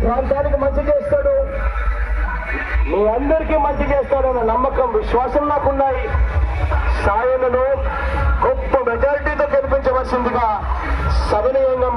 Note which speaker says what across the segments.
Speaker 1: ప్రాంతానికి మంచి చేస్తాడు, మీ అందరికీ మంచి చేస్తాడన్న నమ్మకం, విశ్వాసం నాకున్నాయి. సాయలను గొప్ప మెజారిటీతో గెలిపించవలసిందిగా సవినయంగా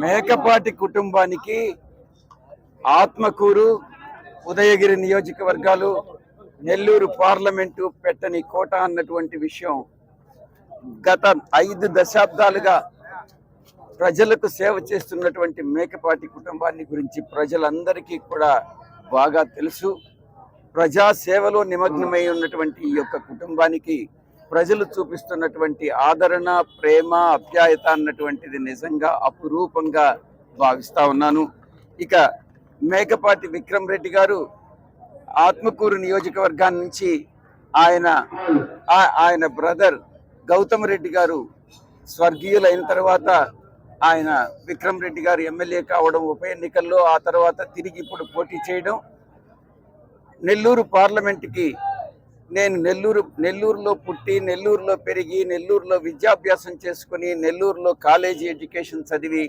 Speaker 2: మేకపాటి కుటుంబానికి ఆత్మకూరు, ఉదయగిరి నియోజకవర్గాలు, నెల్లూరు పార్లమెంటు పెట్టని కోట అన్నటువంటి విషయం గత 5 దశాబ్దాలుగా ప్రజలకు సేవ చేస్తున్నటువంటి మేకపాటి కుటుంబాన్ని గురించి ప్రజలందరికీ కూడా బాగా తెలుసు. ప్రజా సేవలో నిమగ్నమై ఉన్నటువంటి ఈ యొక్క కుటుంబానికి ప్రజలు చూపిస్తున్నటువంటి ఆదరణ, ప్రేమ, ఆప్యాయత అన్నటువంటిది నిజంగా అపురూపంగా భావిస్తా ఉన్నాను. ఇక మేకపాటి విక్రమ్ రెడ్డి గారు ఆత్మకూరు నియోజకవర్గాన్ని నుంచి ఆయన బ్రదర్ గౌతమ్ రెడ్డి గారు స్వర్గీయులైన తర్వాత ఆయన విక్రమ్ రెడ్డి గారు ఎమ్మెల్యే కావడం ఉప ఎన్నికల్లో, ఆ తర్వాత తిరిగి ఇప్పుడు పోటీ చేయడం, నెల్లూరు పార్లమెంటుకి నేను నెల్లూరులో పుట్టి, నెల్లూరులో పెరిగి, నెల్లూరులో విద్యాభ్యాసం చేసుకుని, నెల్లూరులో కాలేజీ ఎడ్యుకేషన్ చదివి,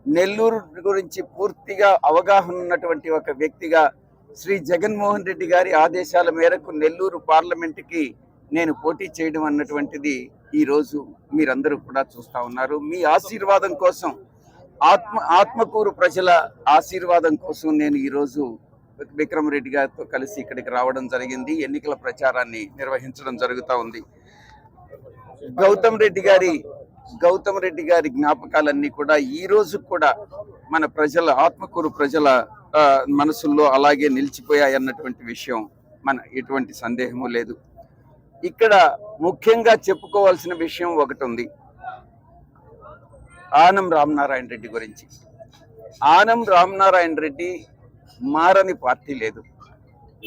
Speaker 2: నెల్లూరు గురించి పూర్తిగా అవగాహన ఉన్నటువంటి ఒక వ్యక్తిగా శ్రీ జగన్మోహన్ రెడ్డి గారి ఆదేశాల మేరకు నెల్లూరు పార్లమెంటుకి నేను పోటీ చేయడం అన్నటువంటిది ఈరోజు మీరందరూ కూడా చూస్తూ ఉన్నారు. మీ ఆశీర్వాదం కోసం, ఆత్మకూరు ప్రజల ఆశీర్వాదం కోసం నేను ఈరోజు విక్రమ్ రెడ్డి గారితో కలిసి ఇక్కడికి రావడం జరిగింది. ఎన్నికల ప్రచారాన్ని నిర్వహించడం జరుగుతూ ఉంది. గౌతమ్ రెడ్డి గారి గౌతమ్ రెడ్డి గారి జ్ఞాపకాలన్నీ కూడా ఈ రోజు కూడా మన ప్రజల ఆత్మకూరు ప్రజల మనసుల్లో అలాగే నిలిచిపోయాయి అన్నటువంటి విషయం మన ఎటువంటి సందేహము లేదు. ఇక్కడ ముఖ్యంగా చెప్పుకోవాల్సిన విషయం ఒకటి ఉంది, ఆనం రామనారాయణ రెడ్డి గురించి. ఆనం రామనారాయణ రెడ్డి మారని పార్టీ లేదు.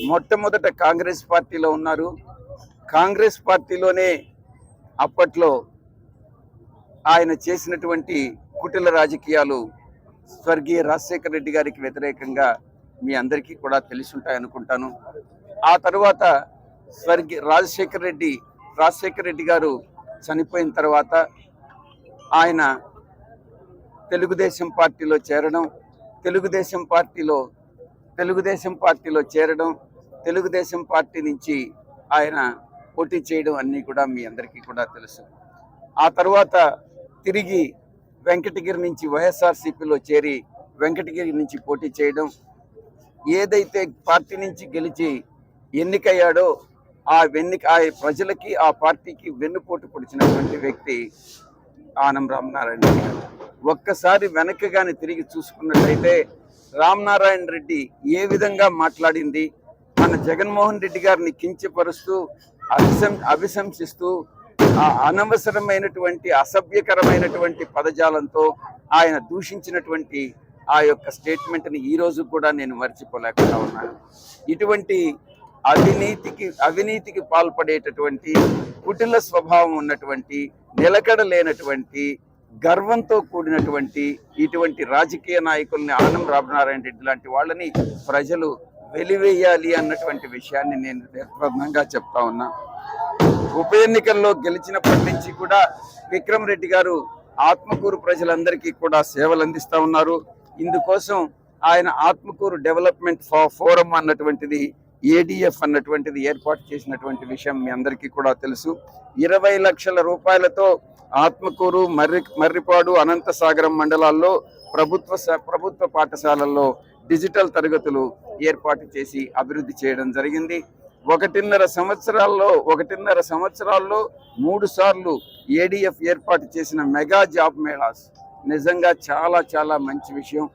Speaker 2: మొట్టమొదట కాంగ్రెస్ పార్టీలో ఉన్నారు. కాంగ్రెస్ పార్టీలోనే అప్పట్లో ఆయన చేసినటువంటి కుటిల రాజకీయాలు స్వర్గీయ రాజశేఖర రెడ్డి గారికి వ్యతిరేకంగా మీ అందరికీ కూడా తెలిసి ఉంటాయి అనుకుంటాను. ఆ తర్వాత స్వర్గీయ రాజశేఖర రెడ్డి గారు చనిపోయిన తర్వాత ఆయన తెలుగుదేశం పార్టీలో చేరడం, తెలుగుదేశం పార్టీ నుంచి ఆయన పోటీ చేయడం అన్నీ కూడా మీ అందరికీ కూడా తెలుసు. ఆ తర్వాత తిరిగి వెంకటగిరి నుంచి వైఎస్ఆర్సీపీలో చేరి వెంకటగిరి నుంచి పోటీ చేయడం, ఏదైతే పార్టీ నుంచి గెలిచి ఎన్నికయ్యాడో ఆ ప్రజలకి ఆ పార్టీకి వెన్నుపోటు పొడిచినటువంటి వ్యక్తి ఆనం రామనారాయణ రెడ్డి గారు. ఒక్కసారి వెనక్కిగానే తిరిగి చూసుకున్నట్లయితే రామనారాయణ రెడ్డి ఏ విధంగా మాట్లాడింది, మన జగన్మోహన్ రెడ్డి గారిని కించపరుస్తూ అభిశంసిస్తూ అనవసరమైనటువంటి అసభ్యకరమైనటువంటి పదజాలంతో ఆయన దూషించినటువంటి ఆ యొక్క స్టేట్మెంట్ని ఈ రోజు కూడా నేను మర్చిపోలేకుండా ఉన్నాను. ఇటువంటి అవినీతికి పాల్పడేటటువంటి కుటిల స్వభావం ఉన్నటువంటి, నిలకడ లేనటువంటి, గర్వంతో కూడినటువంటి ఇటువంటి రాజకీయ నాయకుల్ని ఆనం రామనారాయణ రెడ్డి లాంటి వాళ్ళని ప్రజలు వెలివేయాలి అన్నటువంటి విషయాన్ని నేను నిర్బంధంగా చెప్తా ఉన్నా. ఉప ఎన్నికల్లో గెలిచినప్పటి నుంచి కూడా విక్రమ్ రెడ్డి గారు ఆత్మకూరు ప్రజలందరికీ కూడా సేవలు అందిస్తా ఉన్నారు. ఇందుకోసం ఆయన ఆత్మకూరు డెవలప్మెంట్ ఫోరం అన్నటువంటిది, ఏడిఎఫ్ అన్నటువంటిది ఏర్పాటు చేసినటువంటి విషయం మీ అందరికీ కూడా తెలుసు. 20 లక్షల రూపాయలతో ఆత్మకూరు, మర్రిపాడు, అనంతసాగరం మండలాల్లో ప్రభుత్వ పాఠశాలల్లో డిజిటల్ తరగతులు ఏర్పాటు చేసి అభివృద్ధి చేయడం జరిగింది. 1.5 సంవత్సరాల్లో 3 సార్లు ఏడిఎఫ్ ఏర్పాటు చేసిన మెగా జాబ్ మేళాస్ నిజంగా చాలా చాలా మంచి విషయం.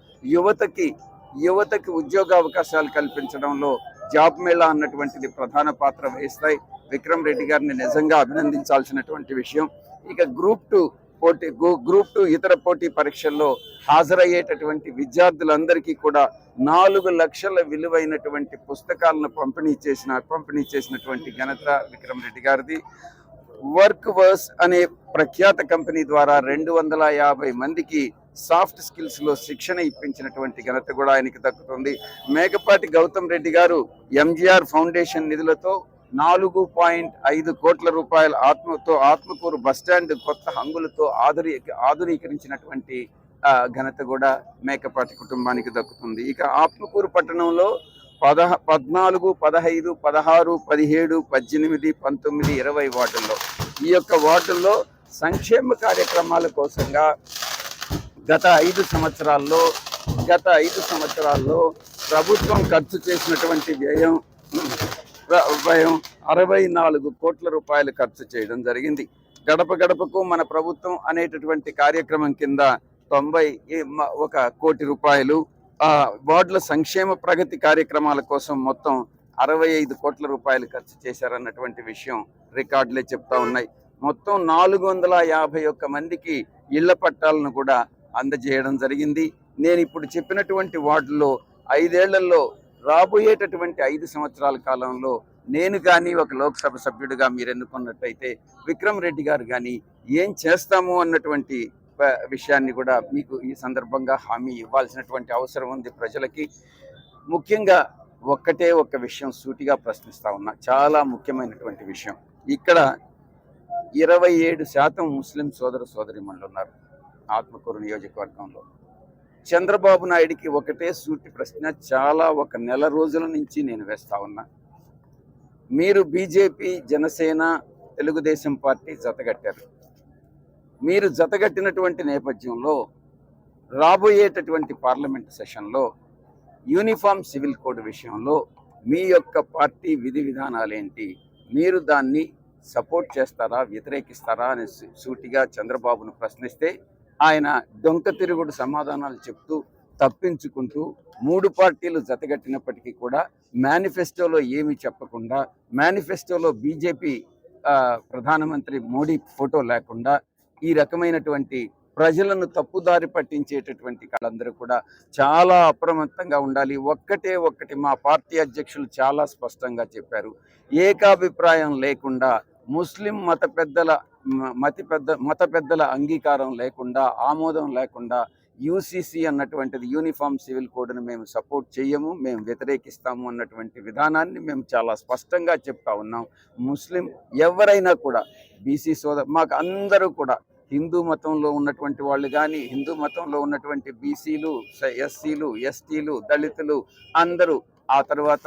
Speaker 2: యువతకి ఉద్యోగావకాశాలు కల్పించడంలో జాబ్ మేళా అన్నటువంటిది ప్రధాన పాత్ర వహిస్తాయి. విక్రమ్ రెడ్డి గారిని నిజంగా అభినందించాల్సినటువంటి విషయం. ఇక గ్రూప్ 2 ఇతర పోటీ పరీక్షల్లో హాజరయ్యేటటువంటి విద్యార్థులందరికీ కూడా 4 లక్షల విలువైనటువంటి పుస్తకాలను పంపిణీ చేసినటువంటి ఘనత విక్రమ్ రెడ్డి గారిది. వర్క్ వర్స్ అనే ప్రఖ్యాత కంపెనీ ద్వారా 250 మందికి సాఫ్ట్ స్కిల్స్ లో శిక్షణ ఇప్పించినటువంటి ఘనత కూడా ఆయనకి దక్కుతుంది. మేకపాటి గౌతమ్ రెడ్డి గారు ఎంజీఆర్ ఫౌండేషన్ నిధులతో 4.5 కోట్ల రూపాయల ఆత్మకూరు బస్టాండ్ కొత్త హంగులతో ఆధునీకరించినటువంటి ఘనత కూడా మేకపాటి కుటుంబానికి దక్కుతుంది. ఇక ఆత్మకూరు పట్టణంలో 14, 15, 16, 17, 18, 19, 20 వార్డుల్లో ఈ యొక్క వార్డుల్లో సంక్షేమ కార్యక్రమాల కోసంగా గత 5 సంవత్సరాల్లో ప్రభుత్వం ఖర్చు చేసినటువంటి వ్యయం 64 కోట్ల రూపాయలు ఖర్చు చేయడం జరిగింది. గడప గడపకు మన ప్రభుత్వం అనేటటువంటి కార్యక్రమం కింద 91 కోటి రూపాయలు, వార్డుల సంక్షేమ ప్రగతి కార్యక్రమాల కోసం మొత్తం 65 కోట్ల రూపాయలు ఖర్చు చేశారన్నటువంటి విషయం రికార్డులే చెప్తా ఉన్నాయి. మొత్తం 451 మందికి ఇళ్ల పట్టాలను కూడా అందజేయడం జరిగింది. నేను ఇప్పుడు చెప్పినటువంటి వార్డులో 5 ఏళ్లలో రాబోయేటటువంటి 5 సంవత్సరాల కాలంలో నేను కానీ ఒక లోక్సభ సభ్యుడిగా మీరు ఎన్నుకున్నట్టయితే విక్రమ్ రెడ్డి గారు కానీ ఏం చేస్తాము అన్నటువంటి విషయాన్ని కూడా మీకు ఈ సందర్భంగా హామీ ఇవ్వాల్సినటువంటి అవసరం ఉంది ప్రజలకి. ముఖ్యంగా ఒక్క విషయం సూటిగా ప్రశ్నిస్తా ఉన్నా, చాలా ముఖ్యమైనటువంటి విషయం. ఇక్కడ 27% ముస్లిం సోదరిమణులు ఉన్నారు ఆత్మకూరు నియోజకవర్గంలో. చంద్రబాబు నాయుడికి ఒకటే సూటి ప్రశ్న చాలా 1 నెల రోజుల నుంచి నేను వేస్తా ఉన్నా. మీరు బీజేపీ, జనసేన, తెలుగుదేశం పార్టీ జతగట్టారు. మీరు జతగట్టినటువంటి నేపథ్యంలో రాబోయేటటువంటి పార్లమెంట్ సెషన్లో యూనిఫామ్ సివిల్ కోడ్ విషయంలో మీ యొక్క పార్టీ విధి విధానాలేంటి, మీరు దాన్ని సపోర్ట్ చేస్తారా, వ్యతిరేకిస్తారా అని సూటిగా చంద్రబాబును ప్రశ్నిస్తే ఆయన డొంక తిరుగుడు సమాధానాలు చెప్తూ తప్పించుకుంటూ 3 పార్టీలు జతగట్టినప్పటికీ కూడా మేనిఫెస్టోలో ఏమీ చెప్పకుండా, మేనిఫెస్టోలో బీజేపీ ప్రధానమంత్రి మోడీ ఫోటో లేకుండా ఈ రకమైనటువంటి ప్రజలను తప్పుదారి పట్టించేటటువంటి వాళ్ళందరూ కూడా చాలా అప్రమత్తంగా ఉండాలి. ఒక్కటి మా పార్టీ అధ్యక్షులు చాలా స్పష్టంగా చెప్పారు. ఏకాభిప్రాయం లేకుండా ముస్లిం మత పెద్దల అంగీకారం లేకుండా, ఆమోదం లేకుండా యూసీసీ అన్నటువంటిది యూనిఫామ్ సివిల్ కోడ్ను మేము సపోర్ట్ చేయము, మేము వ్యతిరేకిస్తాము అన్నటువంటి విధానాన్ని మేము చాలా స్పష్టంగా చెప్తా ఉన్నాం. ముస్లిం ఎవరైనా కూడా బీసీ మాకు అందరూ కూడా హిందూ మతంలో ఉన్నటువంటి వాళ్ళు కానీ, హిందూ మతంలో ఉన్నటువంటి బీసీలు, ఎస్సీలు, ఎస్టీలు, దళితులు అందరూ, ఆ తర్వాత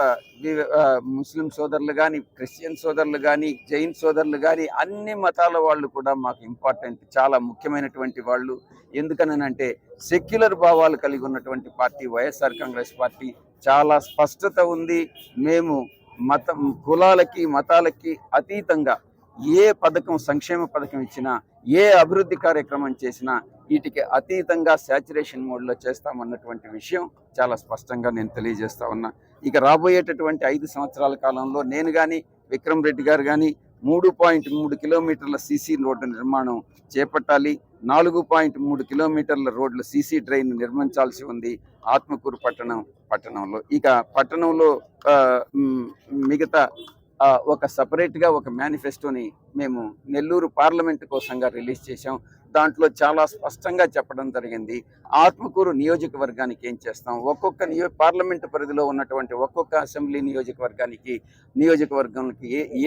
Speaker 2: ముస్లిం సోదరులు కానీ, క్రిస్టియన్ సోదరులు కానీ, జైన్ సోదరులు కానీ, అన్ని మతాల వాళ్ళు కూడా మాకు ఇంపార్టెంట్, చాలా ముఖ్యమైనటువంటి వాళ్ళు. ఎందుకనంటే సెక్యులర్ భావాలు కలిగి ఉన్నటువంటి పార్టీ వైఎస్ఆర్ కాంగ్రెస్ పార్టీ. చాలా స్పష్టత ఉంది. మేము కులాలకి మతాలకి అతీతంగా ఏ పథకం, సంక్షేమ పథకం ఇచ్చినా, ఏ అభివృద్ధి కార్యక్రమం చేసినా వీటికి అతీతంగా శాచురేషన్ మోడ్లో చేస్తామన్నటువంటి విషయం చాలా స్పష్టంగా నేను తెలియజేస్తా ఉన్నా. ఇక రాబోయేటటువంటి 5 సంవత్సరాల కాలంలో నేను కానీ, విక్రమ్ రెడ్డి గారు కానీ 3.3 కిలోమీటర్ల సీసీ రోడ్డు నిర్మాణం చేపట్టాలి. 4.3 కిలోమీటర్ల రోడ్లు సీసీ డ్రైన్ నిర్మించాల్సి ఉంది ఆత్మకూరు పట్టణంలో. ఇక పట్టణంలో మిగతా ఒక సపరేట్గా ఒక మేనిఫెస్టోని మేము నెల్లూరు పార్లమెంటు కోసంగా రిలీజ్ చేశాం. దాంట్లో చాలా స్పష్టంగా చెప్పడం జరిగింది. ఆత్మకూరు నియోజకవర్గానికి ఏం చేస్తాం, ఒక్కొక్క పార్లమెంటు పరిధిలో ఉన్నటువంటి ఒక్కొక్క అసెంబ్లీ నియోజకవర్గానికి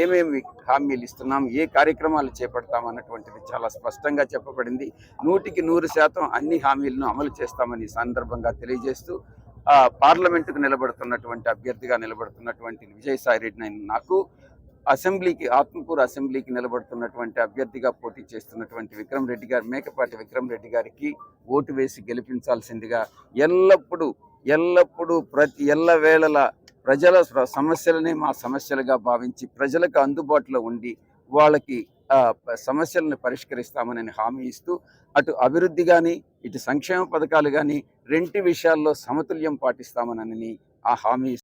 Speaker 2: ఏమేమి హామీలు ఇస్తున్నాం, ఏ కార్యక్రమాలు చేపడతాం అన్నటువంటిది చాలా స్పష్టంగా చెప్పబడింది. 100% అన్ని హామీలను అమలు చేస్తామని సందర్భంగా తెలియజేస్తూ పార్లమెంటుకు అభ్యర్థిగా నిలబడుతున్నటువంటి విజయసాయి రెడ్డి నాకు ఆత్మకూరు అసెంబ్లీకి నిలబడుతున్నటువంటి అభ్యర్థిగా పోటీ చేస్తున్నటువంటి మేకపాటి విక్రమ్ రెడ్డి గారికి ఓటు వేసి గెలిపించాల్సిందిగా ఎల్లప్పుడూ ఎల్లవేళలా ప్రజల సమస్యలనే మా సమస్యలుగా భావించి ప్రజలకు అందుబాటులో ఉండి వాళ్ళకి సమస్యలను పరిష్కరిస్తామని హామీ ఇస్తూ, అటు అభివృద్ధి కానీ, ఇటు సంక్షేమ పథకాలు కానీ, రెంటి విషయాల్లో సమతుల్యం పాటిస్తామనని ఆ హామీ